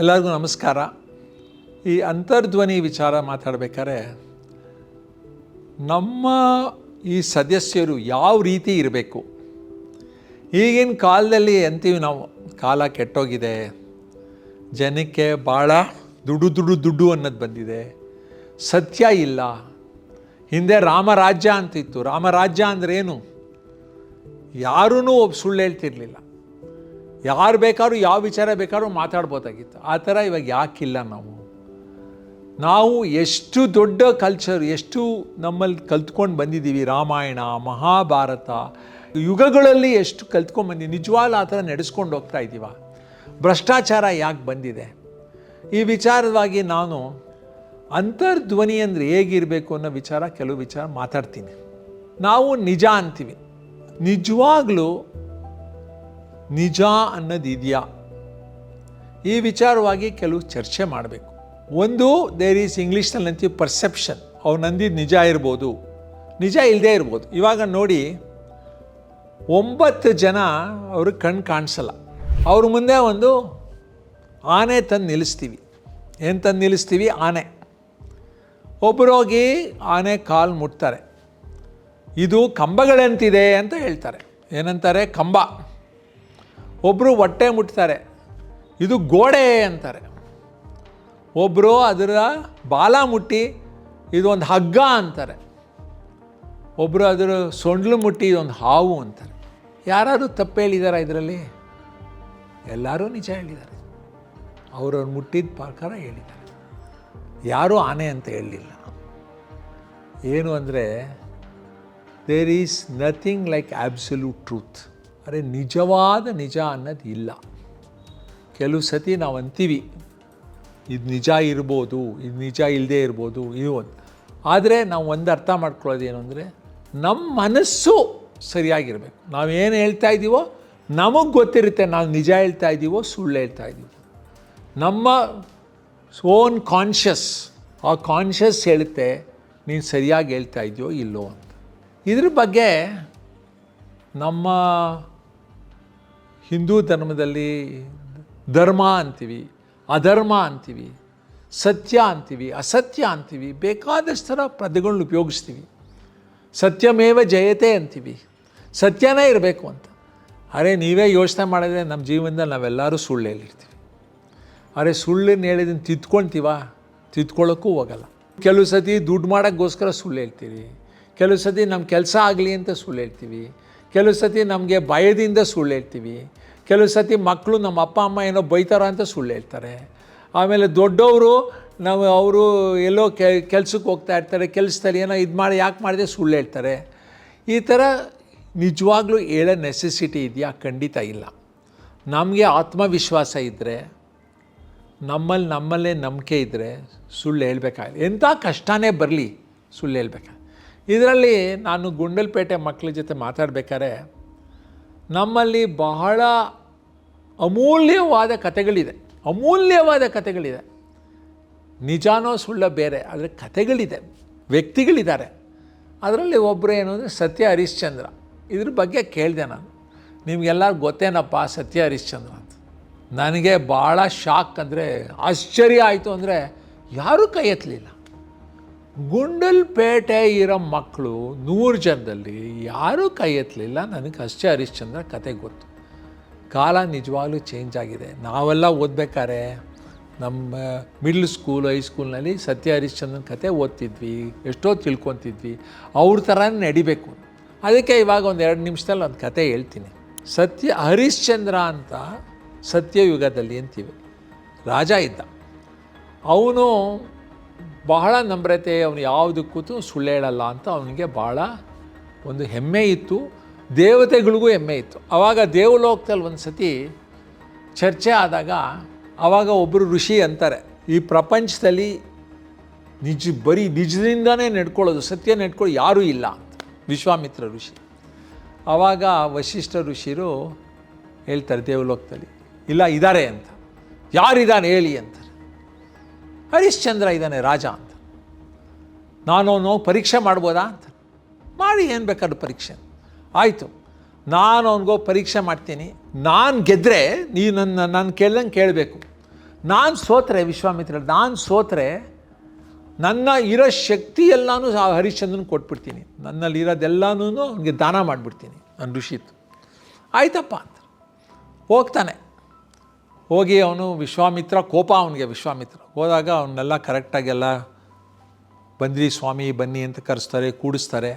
ಎಲ್ಲರಿಗೂ ನಮಸ್ಕಾರ. ಈ ಅಂತರ್ಧ್ವನಿ ವಿಚಾರ ಮಾತಾಡಬೇಕಾದ್ರೆ ನಮ್ಮ ಈ ಸದಸ್ಯರು ಯಾವ ರೀತಿ ಇರಬೇಕು. ಈಗಿನ ಕಾಲದಲ್ಲಿ ಅಂತೀವಿ ನಾವು, ಕಾಲ ಕೆಟ್ಟೋಗಿದೆ, ಜನಕ್ಕೆ ಭಾಳ ದುಡ್ಡು ಅನ್ನೋದು ಬಂದಿದೆ, ಸತ್ಯ ಇಲ್ಲ. ಹಿಂದೆ ರಾಮರಾಜ್ಯ ಅಂತಿತ್ತು. ರಾಮರಾಜ್ಯ ಅಂದ್ರೇನು? ಯಾರೂ ಸುಳ್ಳು ಹೇಳ್ತಿರ್ಲಿಲ್ಲ. ಯಾರು ಬೇಕಾದ್ರೂ ಯಾವ ವಿಚಾರ ಬೇಕಾದ್ರೂ ಮಾತಾಡ್ಬೋದಾಗಿತ್ತು. ಆ ಥರ ಇವಾಗ ಯಾಕಿಲ್ಲ? ನಾವು ಎಷ್ಟು ದೊಡ್ಡ ಕಲ್ಚರ್, ಎಷ್ಟು ನಮ್ಮಲ್ಲಿ ಕಲ್ತ್ಕೊಂಡು ಬಂದಿದ್ದೀವಿ. ರಾಮಾಯಣ, ಮಹಾಭಾರತ, ಯುಗಗಳಲ್ಲಿ ಎಷ್ಟು ಕಲ್ತ್ಕೊಂಡು ಬಂದಿದ್ದೀವಿ. ನಿಜವಾಗ್ಲೂ ಆ ಥರ ನಡೆಸ್ಕೊಂಡು ಹೋಗ್ತಾ ಇದ್ದೀವ? ಭ್ರಷ್ಟಾಚಾರ ಯಾಕೆ ಬಂದಿದೆ? ಈ ವಿಚಾರವಾಗಿ ನಾನು ಅಂತರ್ಧ್ವನಿ ಅಂದರೆ ಹೇಗಿರಬೇಕು ಅನ್ನೋ ಕೆಲವು ವಿಚಾರ ಮಾತಾಡ್ತೀನಿ. ನಾವು ನಿಜ ಅಂತೀವಿ. ನಿಜವಾಗ್ಲೂ ನಿಜ ಅನ್ನೋದು ಇದೆಯಾ? ಈ ವಿಚಾರವಾಗಿ ಕೆಲವು ಚರ್ಚೆ ಮಾಡಬೇಕು. ಒಂದು, ದೇರ್ ಈಸ್ ಇಂಗ್ಲೀಷ್ನಲ್ಲಿ ಅಂತೀವಿ ಪರ್ಸೆಪ್ಷನ್. ಅವ್ರು ನಂದಿದ್ದು ನಿಜ ಇರ್ಬೋದು, ನಿಜ ಇಲ್ಲದೇ ಇರ್ಬೋದು. ಇವಾಗ ನೋಡಿ, 9 ಜನ ಅವ್ರಿಗೆ ಕಣ್ಣು ಕಾಣಿಸಲ್ಲ. ಅವ್ರ ಮುಂದೆ ಒಂದು ಆನೆ ತಂದು ನಿಲ್ಲಿಸ್ತೀವಿ. ಏನು ತಂದು ನಿಲ್ಲಿಸ್ತೀವಿ? ಆನೆ. ಒಬ್ಬರೋಗಿ ಆನೆ ಕಾಲು ಮುಟ್ತಾರೆ. ಇದು ಕಂಬಗಳಂತಿದೆ ಅಂತ ಹೇಳ್ತಾರೆ. ಏನಂತಾರೆ? ಕಂಬ. ಒಬ್ಬರು ಹೊಟ್ಟೆ ಮುಟ್ತಾರೆ, ಇದು ಗೋಡೆ ಅಂತಾರೆ. ಒಬ್ಬರು ಅದರ ಬಾಲ ಮುಟ್ಟಿ ಇದು ಒಂದು ಹಗ್ಗ ಅಂತಾರೆ. ಒಬ್ಬರು ಅದರ ಸೊಂಡ್ಲು ಮುಟ್ಟಿ ಇದೊಂದು ಹಾವು ಅಂತಾರೆ. ಯಾರಾದರೂ ತಪ್ಪು ಹೇಳಿದಾರ ಇದರಲ್ಲಿ? ಎಲ್ಲರೂ ನಿಜ ಹೇಳಿದ್ದಾರೆ. ಅವ್ರವ್ರು ಮುಟ್ಟಿದ ಪ್ರಕಾರ ಹೇಳಿದ್ದಾರೆ. ಯಾರೂ ಆನೆ ಅಂತ ಹೇಳಲಿಲ್ಲ. ಏನು ಅಂದರೆ, there is nothing like absolute truth. ಅರೆ, ನಿಜವಾದ ನಿಜ ಅನ್ನೋದು ಇಲ್ಲ. ಕೆಲವು ಸತಿ ನಾವು ಅಂತೀವಿ ಇದು ನಿಜ ಇರ್ಬೋದು, ಇದು ನಿಜ ಇಲ್ಲದೇ ಇರ್ಬೋದು, ಇದು ಒಂದು. ಆದರೆ ನಾವು ಒಂದು ಅರ್ಥ ಮಾಡ್ಕೊಳ್ಳೋದು ಏನು ಅಂದರೆ, ನಮ್ಮ ಮನಸ್ಸು ಸರಿಯಾಗಿರಬೇಕು. ನಾವೇನು ಹೇಳ್ತಾ ಇದ್ದೀವೋ ನಮಗೆ ಗೊತ್ತಿರುತ್ತೆ ನಾವು ನಿಜ ಹೇಳ್ತಾ ಇದ್ದೀವೋ ಸುಳ್ಳು ಹೇಳ್ತಾ ಇದ್ದೀವೋ. ನಮ್ಮ ಓನ್ ಕಾನ್ಷಿಯಸ್, ಆ ಕಾನ್ಷಿಯಸ್ ಹೇಳುತ್ತೆ ನೀನು ಸರಿಯಾಗಿ ಹೇಳ್ತಾ ಇದೆಯೋ ಇಲ್ಲೋ ಅಂತ. ಇದ್ರ ಬಗ್ಗೆ ನಮ್ಮ ಹಿಂದೂ ಧರ್ಮದಲ್ಲಿ ಧರ್ಮ ಅಂತೀವಿ, ಅಧರ್ಮ ಅಂತೀವಿ, ಸತ್ಯ ಅಂತೀವಿ, ಅಸತ್ಯ ಅಂತೀವಿ, ಬೇಕಾದಷ್ಟು ಥರ ಪದಗಳನ್ನ ಉಪಯೋಗಿಸ್ತೀವಿ. ಸತ್ಯಮೇವ ಜಯತೆ ಅಂತೀವಿ, ಸತ್ಯನೇ ಇರಬೇಕು ಅಂತ. ಅರೆ, ನೀವೇ ಯೋಚನೆ ಮಾಡಿದ್ರೆ ನಮ್ಮ ಜೀವನದಲ್ಲಿ ನಾವೆಲ್ಲರೂ ಸುಳ್ಳು ಹೇಳಿರ್ತೀವಿ. ಅರೆ, ಸುಳ್ಳನ್ನು ಹೇಳಿದನ್ನು ತಿದ್ಕೊಳ್ಳೋಕ್ಕೂ ಹೋಗಲ್ಲ. ಕೆಲವು ಸತಿ ದುಡ್ಡು ಮಾಡೋಕ್ಕೋಸ್ಕರ ಸುಳ್ಳು ಹೇಳ್ತೀವಿ. ಕೆಲವು ಸತಿ ನಮ್ಮ ಕೆಲಸ ಆಗಲಿ ಅಂತ ಸುಳ್ಳು ಹೇಳ್ತೀವಿ. ಕೆಲವು ಸತಿ ನಮಗೆ ಭಯದಿಂದ ಸುಳ್ಳು ಹೇಳ್ತೀವಿ. ಕೆಲವು ಸತಿ ಮಕ್ಕಳು ನಮ್ಮ ಅಪ್ಪ ಅಮ್ಮ ಏನೋ ಬೈತಾರ ಅಂತ ಸುಳ್ಳು ಹೇಳ್ತಾರೆ. ಆಮೇಲೆ ದೊಡ್ಡವರು ಅವರು ಎಲ್ಲೋ ಕೆಲ್ಸಕ್ಕೆ ಹೋಗ್ತಾ ಇರ್ತಾರೆ, ಕೆಲಸದಲ್ಲಿ ಏನೋ ಇದು ಮಾಡಿ ಯಾಕೆ ಮಾಡಿದೆ ಸುಳ್ಳು ಹೇಳ್ತಾರೆ. ಈ ಥರ ನಿಜವಾಗ್ಲೂ ಹೇಳೋ ನೆಸೆಸಿಟಿ ಇದೆಯಾ? ಖಂಡಿತ ಇಲ್ಲ. ನಮಗೆ ಆತ್ಮವಿಶ್ವಾಸ ಇದ್ದರೆ, ನಮ್ಮಲ್ಲೇ ನಂಬಿಕೆ ಇದ್ದರೆ ಸುಳ್ಳು ಹೇಳ್ಬೇಕಾಗಿಲ್ಲ. ಎಂಥ ಕಷ್ಟನೇ ಬರಲಿ ಸುಳ್ಳು ಹೇಳ್ಬೇಕಾಗಿಲ್ಲ. ಇದರಲ್ಲಿ ನಾನು ಗುಂಡಲ್ಪೇಟೆ ಮಕ್ಕಳ ಜೊತೆ ಮಾತಾಡಬೇಕಾದ್ರೆ ನಮ್ಮಲ್ಲಿ ಬಹಳ ಅಮೂಲ್ಯವಾದ ಕಥೆಗಳಿದೆ. ನಿಜಾನೋ ಸುಳ್ಳ ಬೇರೆ, ಆದರೆ ಕಥೆಗಳಿದೆ, ವ್ಯಕ್ತಿಗಳಿದ್ದಾರೆ. ಅದರಲ್ಲಿ ಒಬ್ಬರು ಏನು ಅಂದರೆ ಸತ್ಯ ಹರಿಶ್ಚಂದ್ರ. ಇದ್ರ ಬಗ್ಗೆ ಕೇಳಿದೆ ನಾನು. ನಿಮಗೆಲ್ಲರಿಗೂ ಗೊತ್ತೇನಪ್ಪ ಸತ್ಯ ಹರಿಶ್ಚಂದ್ರ ಅಂತ? ನನಗೆ ಭಾಳ ಶಾಕ್, ಅಂದರೆ ಆಶ್ಚರ್ಯ ಆಯಿತು. ಅಂದರೆ ಯಾರೂ ಕೈ ಎತ್ತಲಿಲ್ಲ. ಗುಂಡಲ್ಪೇಟೆ ಇರೋ ಮಕ್ಕಳು 100 ಜನದಲ್ಲಿ ಯಾರೂ ಕೈ ಎತ್ತಲಿಲ್ಲ. ನನಗೆ ಅಷ್ಟೇ ಹರಿಶ್ಚಂದ್ರ ಕತೆ ಗೊತ್ತು. ಕಾಲ ನಿಜವಾಗ್ಲೂ ಚೇಂಜ್ ಆಗಿದೆ. ನಾವೆಲ್ಲ ಓದಬೇಕಾದ್ರೆ ನಮ್ಮ ಮಿಡ್ಲ್ ಸ್ಕೂಲ್, ಹೈಸ್ಕೂಲ್ನಲ್ಲಿ ಸತ್ಯ ಹರಿಶ್ಚಂದ್ರನ ಕತೆ ಓದ್ತಿದ್ವಿ, ಎಷ್ಟೋ ತಿಳ್ಕೊತಿದ್ವಿ. ಅವ್ರ ಥರ ನಡಿಬೇಕು. ಅದಕ್ಕೆ ಇವಾಗ ಒಂದು 2 ನಿಮಿಷದಲ್ಲಿ ಒಂದು ಕತೆ ಹೇಳ್ತೀನಿ. ಹರಿಶ್ಚಂದ್ರ ಅಂತ ಸತ್ಯಯುಗದಲ್ಲಿ ಅಂತೀವಿ, ರಾಜ ಇದ್ದ. ಅವನು ಬಹಳ ನಮ್ರತೆ, ಅವನು ಯಾವುದಕ್ಕೂ ಸುಳ್ಳು ಹೇಳಲ್ಲ ಅಂತ ಅವನಿಗೆ ಭಾಳ ಒಂದು ಹೆಮ್ಮೆ ಇತ್ತು. ದೇವತೆಗಳಿಗೂ ಹೆಮ್ಮೆ ಇತ್ತು. ಆವಾಗ ದೇವಲೋಕದಲ್ಲಿ ಒಂದು ಸತಿ ಚರ್ಚೆ ಆದಾಗ ಆವಾಗ ಒಬ್ಬರು ಋಷಿ ಅಂತಾರೆ, ಈ ಪ್ರಪಂಚದಲ್ಲಿ ಬರೀ ನಿಜದಿಂದನೇ ನಡ್ಕೊಳ್ಳೋದು, ಸತ್ಯ ನಡ್ಕೊಳ್ಳೋ ಯಾರೂ ಇಲ್ಲ ಅಂತ. ವಿಶ್ವಾಮಿತ್ರ ಋಷಿ. ಆವಾಗ ವಶಿಷ್ಠ ಋಷಿರು ಹೇಳ್ತಾರೆ ದೇವಲೋಕದಲ್ಲಿ, ಇಲ್ಲ ಇದ್ದಾರೆ ಅಂತ. ಯಾರಿದ್ದಾನೆ ಹೇಳಿ ಅಂತಾರೆ. ಹರಿಶ್ಚಂದ್ರ ಇದ್ದಾನೆ ರಾಜ ಅಂತ. ನಾನು ಪರೀಕ್ಷೆ ಮಾಡ್ಬೋದಾ ಅಂತ. ಮಾಡಿ, ಏನು ಬೇಕಾದ್ರೂ ಪರೀಕ್ಷೆ. ಆಯಿತು, ನಾನು ಅವನಿಗೋ ಪರೀಕ್ಷೆ ಮಾಡ್ತೀನಿ. ನಾನು ಗೆದ್ದರೆ ನೀವು ನಾನು ಕೇಳ್ದಂಗೆ ಕೇಳಬೇಕು. ನಾನು ಸೋತ್ರೆ ವಿಶ್ವಾಮಿತ್ರ, ನಾನು ಸೋತ್ರೆ ನನ್ನ ಇರೋ ಶಕ್ತಿ ಎಲ್ಲನೂ ಹರಿಶ್ಚಂದ್ರನ ಕೊಟ್ಬಿಡ್ತೀನಿ, ನನ್ನಲ್ಲಿ ಇರೋದೆಲ್ಲನೂ ಅವನಿಗೆ ದಾನ ಮಾಡಿಬಿಡ್ತೀನಿ ನನ್ನ ಋಷಿತ್ತು. ಆಯ್ತಪ್ಪ ಅಂತ ಹೋಗ್ತಾನೆ. ಹೋಗಿ ಅವನು ವಿಶ್ವಾಮಿತ್ರ, ಕೋಪ ಅವನಿಗೆ ವಿಶ್ವಾಮಿತ್ರ ಹೋದಾಗ ಅವನ್ನೆಲ್ಲ ಕರೆಕ್ಟಾಗೆಲ್ಲ ಬಂದ್ರಿ ಸ್ವಾಮಿ ಬನ್ನಿ ಅಂತ ಕರೆಸ್ತಾರೆ, ಕೂಡಿಸ್ತಾರೆ.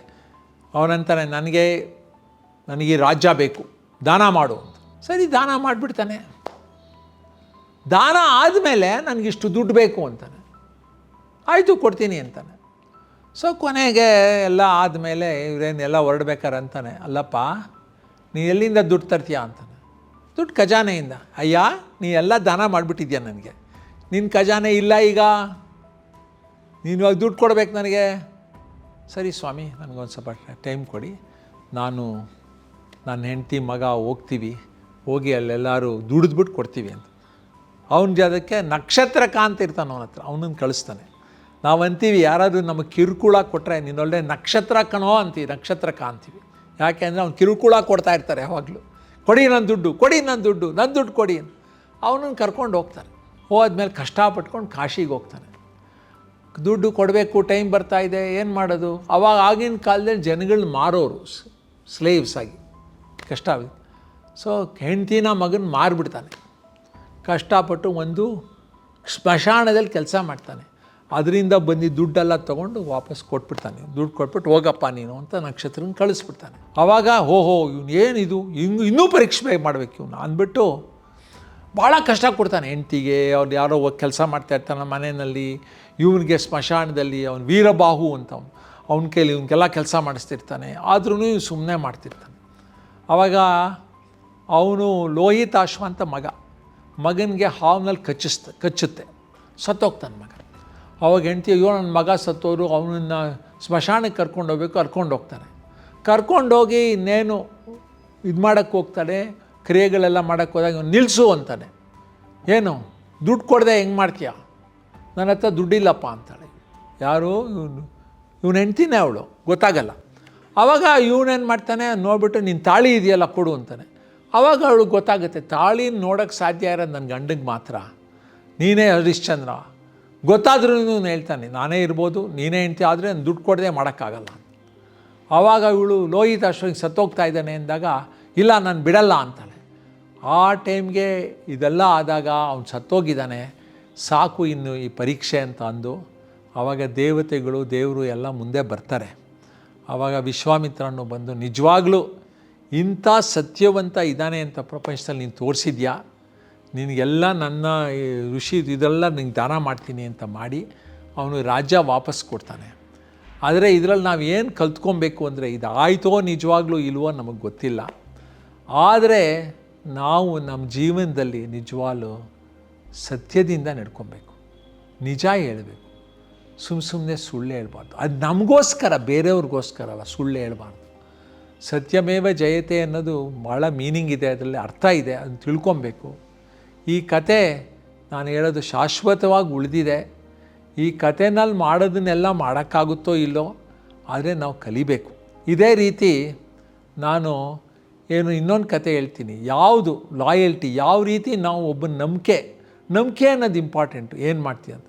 ಅವನಂತಾನೆ ನನಗೆ ರಾಜ್ಯ ಬೇಕು, ದಾನ ಮಾಡು ಅಂತ. ಸರಿ ದಾನ ಮಾಡಿಬಿಡ್ತಾನೆ. ದಾನ ಆದಮೇಲೆ ನನಗಿಷ್ಟು ದುಡ್ಡು ಬೇಕು ಅಂತಾನೆ. ಆಯಿತು ಕೊಡ್ತೀನಿ ಅಂತಾನೆ. ಸೊ ಕೊನೆಗೆ ಎಲ್ಲ ಆದಮೇಲೆ ಇವರೇನೆಲ್ಲ ಹೊರಡ್ಬೇಕಾರೆ ಅಂತಾನೆ, ಅಲ್ಲಪ್ಪ ನೀ ಎಲ್ಲಿಂದ ದುಡ್ಡು ತರ್ತೀಯ ಅಂತಾನೆ. ದುಡ್ಡು ಖಜಾನೆಯಿಂದ. ಅಯ್ಯ ನೀ ಎಲ್ಲ ದಾನ ಮಾಡಿಬಿಟ್ಟಿದ್ಯಾ, ನನಗೆ ನಿನ್ನ ಖಜಾನೆ ಇಲ್ಲ, ಈಗ ನೀನು ಇವಾಗ ದುಡ್ಡು ಕೊಡಬೇಕು ನನಗೆ. ಸರಿ ಸ್ವಾಮಿ ನನಗೊಂದು ಸ್ವಲ್ಪ ಟೈಮ್ ಕೊಡಿ, ನನ್ನ ಹೆಂಡತಿ ಮಗ ಹೋಗಿ ಅಲ್ಲೆಲ್ಲರೂ ದುಡಿದ್ಬಿಟ್ಟು ಕೊಡ್ತೀವಿ ಅಂತ. ಅವನ ಅದಕ್ಕೆ ನಕ್ಷತ್ರಕಾಂತ ಇರ್ತಾನೆ ಅವನ ಹತ್ರ, ಅವನನ್ನು ಕಳಿಸ್ತಾನೆ. ನಾವು ಅಂತೀವಿ ಯಾರಾದರೂ ನಮಗೆ ಕಿರುಕುಳ ಕೊಟ್ಟರೆ ನೀನೊಳ್ಳೆ ನಕ್ಷತ್ರ ಕಣೋ ಅಂತೀವಿ, ನಕ್ಷತ್ರಕ ಅಂತೀವಿ. ಯಾಕೆ ಅಂದರೆ ಅವ್ನು ಕಿರುಕುಳ ಕೊಡ್ತಾ ಇರ್ತಾರೆ ಯಾವಾಗಲೂ, ಕೊಡಿ ನನ್ನ ದುಡ್ಡು ಕೊಡಿ. ಅವನನ್ನು ಕರ್ಕೊಂಡು ಹೋಗ್ತಾರೆ. ಹೋದ್ಮೇಲೆ ಕಷ್ಟಪಟ್ಕೊಂಡು ಕಾಶಿಗೆ ಹೋಗ್ತಾನೆ. ದುಡ್ಡು ಕೊಡಬೇಕು, ಟೈಮ್ ಬರ್ತಾಯಿದೆ, ಏನು ಮಾಡೋದು? ಆಗಿನ ಕಾಲದಲ್ಲಿ ಜನಗಳು ಮಾರೋರು ಸ್ಲೇವ್ಸ್ ಆಗಿ, ಕಷ್ಟ ಆಗುತ್ತೆ. ಸೊ ಹೆಂಡ್ತಿನ ಮಗನ ಮಾರಿಬಿಡ್ತಾನೆ. ಕಷ್ಟಪಟ್ಟು ಒಂದು ಸ್ಮಶಾನದಲ್ಲಿ ಕೆಲಸ ಮಾಡ್ತಾನೆ. ಅದರಿಂದ ಬಂದಿದ್ದ ದುಡ್ಡೆಲ್ಲ ತೊಗೊಂಡು ವಾಪಸ್ ಕೊಟ್ಬಿಡ್ತಾನೆ. ದುಡ್ಡು ಕೊಟ್ಬಿಟ್ಟು ಹೋಗಪ್ಪ ನೀನು ಅಂತ ನಕ್ಷತ್ರನ ಕಳಿಸ್ಬಿಡ್ತಾನೆ. ಆವಾಗ ಇವನು ಏನಿದು ಇನ್ನೂ ಪರೀಕ್ಷೆ ಮಾಡಬೇಕು ಇವನು ಅಂದ್ಬಿಟ್ಟು ಭಾಳ ಕಷ್ಟ ಕೊಡ್ತಾನೆ ಹೆಂಡ್ತಿಗೆ. ಅವ್ರು ಯಾರೋ ಕೆಲಸ ಮಾಡ್ತಾಯಿರ್ತಾನೆ ಮನೆಯಲ್ಲಿ, ಇವನಿಗೆ ಸ್ಮಶಾನದಲ್ಲಿ ಅವನು ವೀರಬಾಹು ಅಂತ ಅವನ ಕೈಲಿ ಇವನಿಗೆಲ್ಲ ಕೆಲಸ ಮಾಡಿಸ್ತಿರ್ತಾನೆ. ಆದ್ರೂ ಇವ್ನು ಸುಮ್ಮನೆ ಮಾಡ್ತಿರ್ತಾನೆ. ಆವಾಗ ಅವನು ಲೋಹಿತಾಶ್ವ ಅಂತ ಮಗನಿಗೆ ಹಾವಿನಲ್ಲಿ ಕಚ್ಚುತ್ತೆ, ಸತ್ತೋಗ್ತಾನೆ ಮಗ. ಅವಾಗ ಹೆಂಡ್ತಿ ಅಯ್ಯೋ ನನ್ನ ಮಗ ಸತ್ತೋರು, ಅವನನ್ನು ಸ್ಮಶಾನಕ್ಕೆ ಕರ್ಕೊಂಡು ಹೋಗ್ತಾನೆ. ಕರ್ಕೊಂಡೋಗಿ ಇನ್ನೇನು ಇದು ಮಾಡೋಕ್ಕೆ ಹೋಗ್ತಾನೆ, ಕ್ರಿಯೆಗಳೆಲ್ಲ ಮಾಡೋಕ್ಕೆ ಹೋದಾಗ ನಿಲ್ಲಿಸು ಅಂತಾನೆ. ಏನು ದುಡ್ಡು ಕೊಡದೆ ಹೆಂಗೆ ಮಾಡ್ತೀಯ, ನನ್ನ ಹತ್ರ ದುಡ್ಡಿಲ್ಲಪ್ಪ ಅಂತಾಳೆ. ಯಾರು ಇವನು ಹೆಂಡ್ತಿನೇ, ಅವಳು ಗೊತ್ತಾಗಲ್ಲ. ಆವಾಗ ಇವನೇನು ಮಾಡ್ತಾನೆ, ನೋಡ್ಬಿಟ್ಟು ನಿನ್ನ ತಾಳಿ ಇದೆಯಲ್ಲ ಕೊಡು ಅಂತಾನೆ. ಆವಾಗ ಅವಳಿಗೆ ಗೊತ್ತಾಗುತ್ತೆ, ತಾಳಿನ ನೋಡೋಕ್ಕೆ ಸಾಧ್ಯ ಇರೋದು ನನ್ನ ಗಂಡಗೆ ಮಾತ್ರ, ನೀನೇ ಹರಿಶ್ಚಂದ್ರ. ಗೊತ್ತಾದ್ರೂ ಹೇಳ್ತಾನೆ, ನಾನೇ ಇರ್ಬೋದು, ನೀನೇ ಹೆಂಡ್ತಿ, ಆದರೆ ನಾನು ದುಡ್ಡು ಕೊಡದೆ ಮಾಡೋಕ್ಕಾಗಲ್ಲ. ಆವಾಗ ಇವಳು ಲೋಹಿತಾಶ್ವನಿಗೆ ಸತ್ತೋಗ್ತಾ ಇದ್ದಾನೆ ಅಂದಾಗ, ಇಲ್ಲ ನಾನು ಬಿಡಲ್ಲ ಅಂತಾಳೆ. ಆ ಟೈಮ್ಗೆ ಇದೆಲ್ಲ ಆದಾಗ ಅವ್ನು ಸತ್ತೋಗಿದ್ದಾನೆ, ಸಾಕು ಇನ್ನು ಈ ಪರೀಕ್ಷೆ ಅಂತ ಅಂದು ಆವಾಗ ದೇವರು ಎಲ್ಲ ಮುಂದೆ ಬರ್ತಾರೆ. ಆವಾಗ ವಿಶ್ವಾಮಿತ್ರನು ಬಂದು, ನಿಜವಾಗ್ಲೂ ಇಂಥ ಸತ್ಯವಂತ ಇದ್ದಾನೆ ಅಂತ ಪ್ರಪಂಚದಲ್ಲಿ ನೀನು ತೋರಿಸಿದ್ಯಾ, ನಿನಗೆಲ್ಲ ನನ್ನ ಋಷಿ ಇದೆಲ್ಲ ನಿಂಗೆ ದಾನ ಮಾಡ್ತೀನಿ ಅಂತ ಮಾಡಿ ಅವನು ರಾಜ್ಯ ವಾಪಸ್ ಕೊಡ್ತಾನೆ. ಆದರೆ ಇದರಲ್ಲಿ ನಾವು ಏನು ಕಲ್ತ್ಕೊಬೇಕು ಅಂದರೆ, ಇದು ಆಯಿತೋ ನಿಜವಾಗ್ಲೂ ಇಲ್ವೋ ನಮಗೆ ಗೊತ್ತಿಲ್ಲ. ಆದರೆ ನಾವು ನಮ್ಮ ಜೀವನದಲ್ಲಿ ನಿಜವಾಗ್ಲೂ ಸತ್ಯದಿಂದ ನಡ್ಕೊಬೇಕು, ನಿಜ ಹೇಳಬೇಕು, ಸುಮ್ಮನೆ ಸುಳ್ಳು ಹೇಳ್ಬಾರ್ದು. ಅದು ನಮಗೋಸ್ಕರ, ಬೇರೆಯವ್ರಿಗೋಸ್ಕರ ಸುಳ್ಳು ಹೇಳ್ಬಾರ್ದು. ಸತ್ಯಮೇವ ಜಯತೆ ಅನ್ನೋದು ಭಾಳ ಮೀನಿಂಗ್ ಇದೆ, ಅದರಲ್ಲಿ ಅರ್ಥ ಇದೆ, ಅದನ್ನು ತಿಳ್ಕೊಬೇಕು. ಈ ಕತೆ ನಾನು ಹೇಳೋದು ಶಾಶ್ವತವಾಗಿ ಉಳಿದಿದೆ. ಈ ಕತೆನಲ್ಲಿ ಮಾಡೋದನ್ನೆಲ್ಲ ಮಾಡೋಕ್ಕಾಗುತ್ತೋ ಇಲ್ಲೋ, ಆದರೆ ನಾವು ಕಲಿಬೇಕು. ಇದೇ ರೀತಿ ನಾನು ಇನ್ನೊಂದು ಕತೆ ಹೇಳ್ತೀನಿ, ಯಾವುದು ಲಾಯಲ್ಟಿ, ಯಾವ ರೀತಿ ನಾವು ಒಬ್ಬನ ನಂಬಿಕೆ ಅನ್ನೋದು ಇಂಪಾರ್ಟೆಂಟು. ಏನು ಮಾಡ್ತೀವಿ ಅಂತ,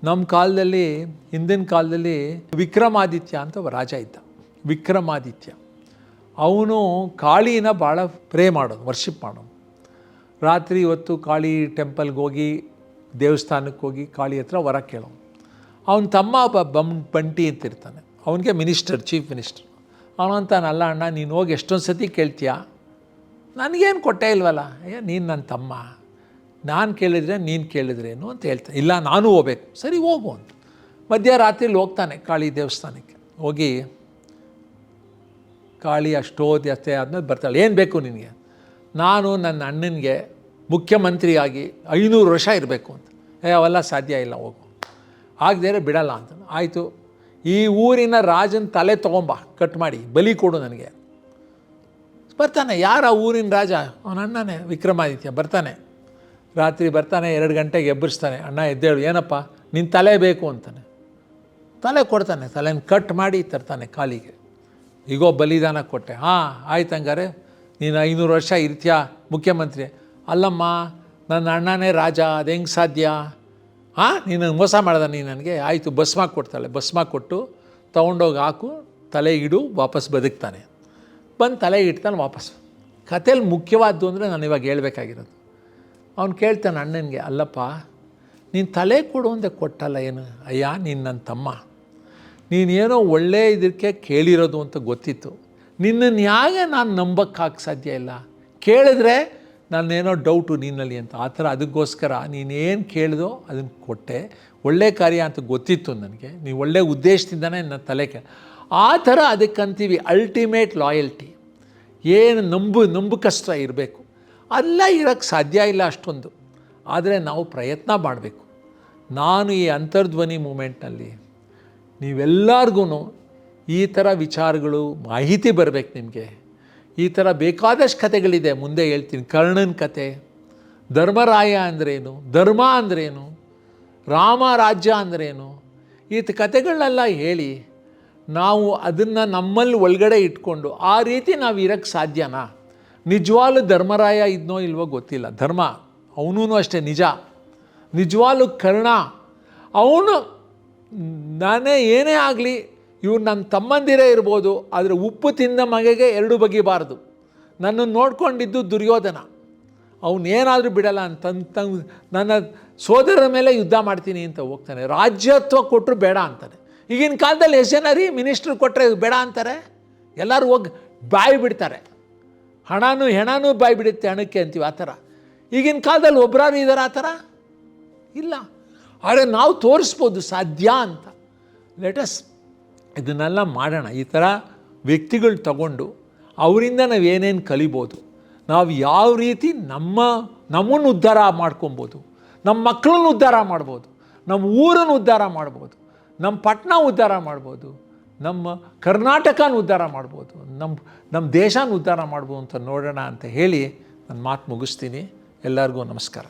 ನಮ್ಮ ಕಾಲದಲ್ಲಿ, ಹಿಂದಿನ ಕಾಲದಲ್ಲಿ ವಿಕ್ರಮಾದಿತ್ಯ ಅಂತ ಒಬ್ಬ ರಾಜ ಇದ್ದ. ವಿಕ್ರಮಾದಿತ್ಯ ಅವನು ಕಾಳಿನ ಭಾಳ ಪ್ರೇ ಮಾಡೋದು, ವರ್ಷಿಪ್ ಮಾಡೋನು. ರಾತ್ರಿ ಹೊತ್ತು ಕಾಳಿ ಟೆಂಪಲ್ಗೆ ಹೋಗಿ, ದೇವಸ್ಥಾನಕ್ಕೆ ಹೋಗಿ ಕಾಳಿ ಹತ್ರ ವರ ಕೇಳೋನು. ಅವನ ತಮ್ಮ ಒಬ್ಬ ಬಂಟಿ ಅಂತ ಇರ್ತಾನೆ, ಅವನಿಗೆ ಚೀಫ್ ಮಿನಿಸ್ಟರ್. ಅವನಂತಾನಲ್ಲ ಅಣ್ಣ, ನೀನು ಹೋಗಿ ಎಷ್ಟೊಂದು ಸತಿ ಕೇಳ್ತೀಯ, ನನಗೇನು ಕೊಟ್ಟೇ ಇಲ್ವಲ್ಲ. ನೀನು ನನ್ನ ತಮ್ಮ, ನಾನು ಕೇಳಿದ್ರೆ ನೀನು ಕೇಳಿದ್ರೇನು ಅಂತ ಹೇಳ್ತಾನೆ. ಇಲ್ಲ ನಾನು ಹೋಗ್ಬೇಕು. ಸರಿ ಹೋಗು ಅಂತ ಮಧ್ಯರಾತ್ರಿಲಿ ಹೋಗ್ತಾನೆ ಕಾಳಿ ದೇವಸ್ಥಾನಕ್ಕೆ. ಹೋಗಿ ಕಾಳಿ ಅಷ್ಟೋದು ಅಷ್ಟೇ ಆದಮೇಲೆ ಬರ್ತಾಳೆ, ಏನು ಬೇಕು ನಿನಗೆ? ನಾನು ನನ್ನ ಅಣ್ಣನಿಗೆ ಮುಖ್ಯಮಂತ್ರಿಯಾಗಿ 500 ವರ್ಷ ಇರಬೇಕು ಅಂತ. ಅವೆಲ್ಲ ಸಾಧ್ಯ ಇಲ್ಲ, ಹೋಗು, ಆಗದೇ ಬಿಡಲ್ಲ ಅಂತ. ಆಯಿತು, ಈ ಊರಿನ ರಾಜನ ತಲೆ ತೊಗೊಂಬ, ಕಟ್ ಮಾಡಿ ಬಲಿ ಕೊಡು ನನಗೆ. ಬರ್ತಾನೆ. ಯಾರ ಊರಿನ ರಾಜ? ಅವನ ಅಣ್ಣನೇ, ವಿಕ್ರಮಾದಿತ್ಯ. ಬರ್ತಾನೆ, ರಾತ್ರಿ ಬರ್ತಾನೆ, 2 ಗಂಟೆಗೆ ಎಬ್ಬರಿಸ್ತಾನೆ. ಅಣ್ಣ ಎದ್ದೇಳು, ಏನಪ್ಪ ನಿನ್ನ ತಲೆ ಬೇಕು ಅಂತಾನೆ. ತಲೆ ಕೊಡ್ತಾನೆ, ತಲೆನ ಕಟ್ ಮಾಡಿ ತರ್ತಾನೆ ಕಾಲಿಗೆ. ಈಗೋ ಬಲಿದಾನ ಕೊಟ್ಟೆ. ಆಯ್ತು, ಹಂಗಾರೆ ನೀನು 500 ವರ್ಷ ಇರ್ತೀಯ ಮುಖ್ಯಮಂತ್ರಿ. ಅಲ್ಲಮ್ಮ, ನನ್ನ ಅಣ್ಣನೇ ರಾಜ, ಅದು ಹೆಂಗೆ ಸಾಧ್ಯ? ಹಾಂ, ನೀನು ಮೋಸ ಮಾಡ್ದೆ ನೀನು ನನಗೆ. ಆಯಿತು, ಭಸ್ಮ ಕೊಡ್ತಾಳೆ. ಭಸ್ಮ ಕೊಟ್ಟು ತೊಗೊಂಡೋಗಿ ಹಾಕು, ತಲೆಗಿಡು, ವಾಪಸ್ ಬದುಕ್ತಾನೆ. ಬಂದು ತಲೆಗೆ ಇಡ್ತಾನೆ ವಾಪಸ್. ಕಥೆಯಲ್ಲಿ ಮುಖ್ಯವಾದ್ದು ಅಂದರೆ ನಾನು ಇವಾಗ ಹೇಳ್ಬೇಕಾಗಿರೋದು, ಅವ್ನು ಕೇಳ್ತಾನೆ ಅಣ್ಣನಿಗೆ, ಅಲ್ಲಪ್ಪ ನೀನು ತಲೆ ಕೊಡು ಅಂದೆ ಕೊಟ್ಟಲ್ಲ ಏನು? ಅಯ್ಯ, ನೀನು ನನ್ನ ತಮ್ಮ, ನೀನೇನೋ ಒಳ್ಳೆ ಇದಕ್ಕೆ ಕೇಳಿರೋದು ಅಂತ ಗೊತ್ತಿತ್ತು, ನಿನ್ನನ್ನು ಹೇಗೆ ನಾನು ನಂಬಕ್ಕಾಗ ಸಾಧ್ಯ ಇಲ್ಲ? ಕೇಳಿದ್ರೆ ನಾನೇನೋ ಡೌಟು ನಿನ್ನಲ್ಲಿ ಅಂತ. ಆ ಥರ ಅದಕ್ಕೋಸ್ಕರ ನೀನೇನು ಕೇಳಿದೋ ಅದನ್ನು ಕೊಟ್ಟೆ, ಒಳ್ಳೆ ಕಾರ್ಯ ಅಂತ ಗೊತ್ತಿತ್ತು ನನಗೆ, ನೀವು ಒಳ್ಳೆ ಉದ್ದೇಶದಿಂದನೇ ನನ್ನ ತಲೆ ಆ ಥರ ಅದಕ್ಕಂತೀವಿ ಅಲ್ಟಿಮೇಟ್ ಲಾಯಲ್ಟಿ. ಏನು ನಂಬಕಷ್ಟ ಇರಬೇಕು. ಅಲ್ಲ ಇರೋಕ್ಕೆ ಸಾಧ್ಯ ಇಲ್ಲ ಅಷ್ಟೊಂದು, ಆದರೆ ನಾವು ಪ್ರಯತ್ನ ಮಾಡಬೇಕು. ನಾನು ಈ ಅಂತರ್ಧ್ವನಿ ಮೂಮೆಂಟ್ನಲ್ಲಿ ನೀವೆಲ್ಲರಿಗೂ ಈ ಥರ ವಿಚಾರಗಳು ಮಾಹಿತಿ ಬರಬೇಕು ನಿಮಗೆ. ಈ ಥರ ಬೇಕಾದಷ್ಟು ಕಥೆಗಳಿದೆ, ಮುಂದೆ ಹೇಳ್ತೀನಿ. ಕರ್ಣನ ಕತೆ, ಧರ್ಮರಾಯ ಅಂದ್ರೇನು, ಧರ್ಮ ಅಂದ್ರೇನು, ರಾಮ ರಾಜ್ಯ ಅಂದ್ರೇನು, ಈ ಕಥೆಗಳನ್ನೆಲ್ಲ ಹೇಳಿ ನಾವು ಅದನ್ನು ನಮ್ಮಲ್ಲಿ ಒಳಗಡೆ ಇಟ್ಕೊಂಡು ಆ ರೀತಿ ನಾವು ಇರೋಕ್ಕೆ ಸಾಧ್ಯನಾ? ನಿಜವಾಗ್ಲೂ ಧರ್ಮರಾಯ ಇದನ್ನೋ ಇಲ್ವೋ ಗೊತ್ತಿಲ್ಲ, ಧರ್ಮ ಅವನೂ ಅಷ್ಟೇ ನಿಜ. ನಿಜವಾಗ್ಲೂ ಕರ್ಣ ಅವನು, ನಾನೇ ಏನೇ ಆಗಲಿ ಇವ್ರು ನನ್ನ ತಮ್ಮಂದಿರೇ ಇರ್ಬೋದು, ಆದರೆ ಉಪ್ಪು ತಿಂದ ಮಗೆ ಎರಡು ಬಗೆಬಾರ್ದು. ನನ್ನನ್ನು ನೋಡ್ಕೊಂಡಿದ್ದು ದುರ್ಯೋಧನ, ಅವನೇನಾದರೂ ಬಿಡಲ್ಲ ಅಂತ ನನ್ನ ಸೋದರರ ಮೇಲೆ ಯುದ್ಧ ಮಾಡ್ತೀನಿ ಅಂತ ಹೋಗ್ತಾನೆ. ರಾಜ್ಯತ್ವ ಕೊಟ್ಟರು ಬೇಡ ಅಂತಾನೆ. ಈಗಿನ ಕಾಲದಲ್ಲಿ ಎಷ್ಟು ಜನ ರೀ ಮಿನಿಸ್ಟ್ರು ಕೊಟ್ಟರೆ ಬೇಡ ಅಂತಾರೆ, ಎಲ್ಲರೂ ಹೋಗಿ ಬಾಯಿ ಬಿಡ್ತಾರೆ. ಹೆಣನೂ ಬಾಯಿ ಬಿಡುತ್ತೆ ಹಣಕ್ಕೆ ಅಂತೀವಿ, ಆ ಥರ. ಈಗಿನ ಕಾಲದಲ್ಲಿ ಒಬ್ಬರಾರು ಇದ್ದಾರೆ ಆ ಥರ? ಇಲ್ಲ. ಆದರೆ ನಾವು ತೋರಿಸ್ಬೋದು ಸಾಧ್ಯ ಅಂತ. ಲೆಟಸ್ ಇದನ್ನೆಲ್ಲ ಮಾಡೋಣ. ಈ ಥರ ವ್ಯಕ್ತಿಗಳು ತಗೊಂಡು ಅವರಿಂದ ನಾವು ಏನೇನು ಕಲಿಬೋದು, ನಾವು ಯಾವ ರೀತಿ ನಮ್ಮನ್ನು ಉದ್ಧಾರ ಮಾಡ್ಕೊಬೋದು, ನಮ್ಮ ಮಕ್ಕಳನ್ನು ಉದ್ಧಾರ ಮಾಡ್ಬೋದು, ನಮ್ಮ ಊರನ್ನು ಉದ್ಧಾರ ಮಾಡ್ಬೋದು, ನಮ್ಮ ಪಟ್ಟಣ ಉದ್ಧಾರ ಮಾಡ್ಬೋದು, ನಮ್ಮ ಕರ್ನಾಟಕನ ಉದ್ಧಾರ ಮಾಡ್ಬೋದು, ನಮ್ಮ ದೇಶನ ಉದ್ಧಾರ ಮಾಡ್ಬೋದು ಅಂತ ನೋಡೋಣ ಅಂತ ಹೇಳಿ ನನ್ನ ಮಾತು ಮುಗಿಸ್ತೀನಿ. ಎಲ್ಲರಿಗೂ ನಮಸ್ಕಾರ.